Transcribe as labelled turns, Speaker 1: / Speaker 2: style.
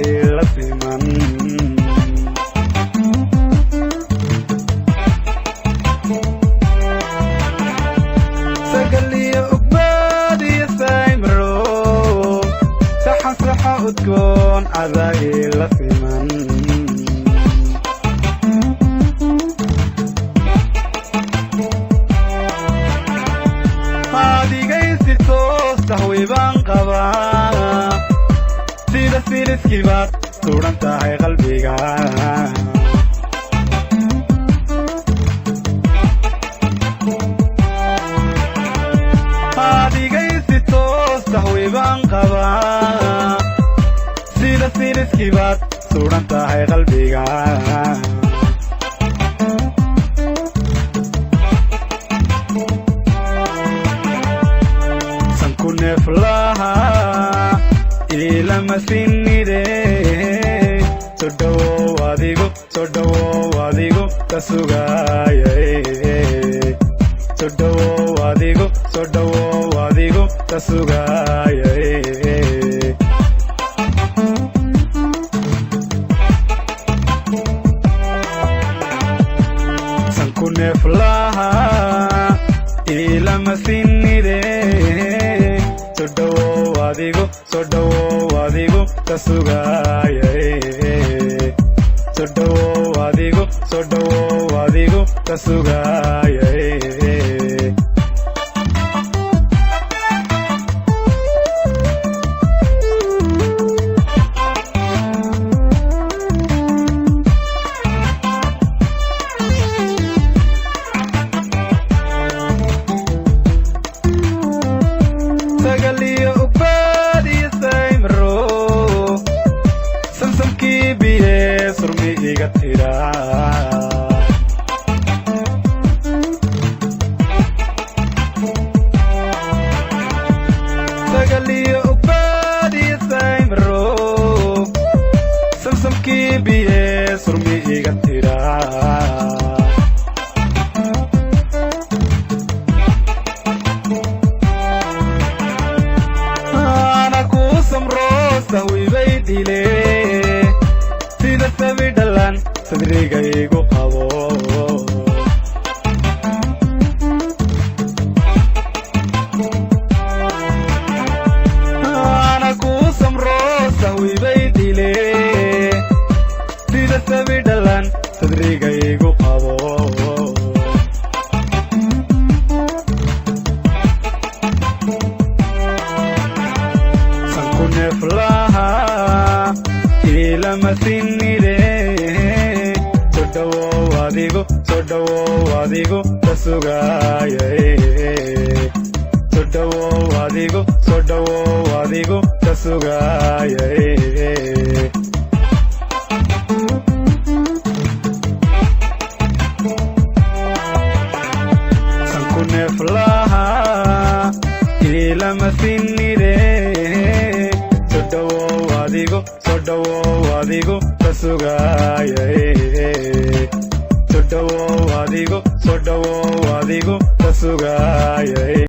Speaker 1: la siman sagaliyo ugbadiyo saymro saxa udgoon adagi la siman adigaysi toos tahwiibaan qabaa sida siriskibaad suran tahay qalbiga adigaysi toos tahwiibaan qabaa sida siriskibaad suran tahay qalbiga sanku neeflaha ilama sinide sodhawow adigo ka sugaayay sodhawow adigo ka sugaayay sanku neeflaha ilama sinide sodhawow adigo ka sugaayay sodhawow adigo ka sugaayay sagaliyo ugbadiyo saymro samsamkii biye surmi iga tira sagaliyo ugbadiyo saymro samsamkii biye surmi iga tira sahwiibay dile sida sabi dhalan sadrigaygu qabo ana ku samro sahwiibay dile sida sabi dhalan sadrigaygu qabo sanku neeflaha ilama sinide sodhawow adigo ka sugaayay sodhawow adigo ka sugaayay sanku neeflaha ilama sinide sodhawow adigo ka sugaayay sodhawow adigo ka sugaayay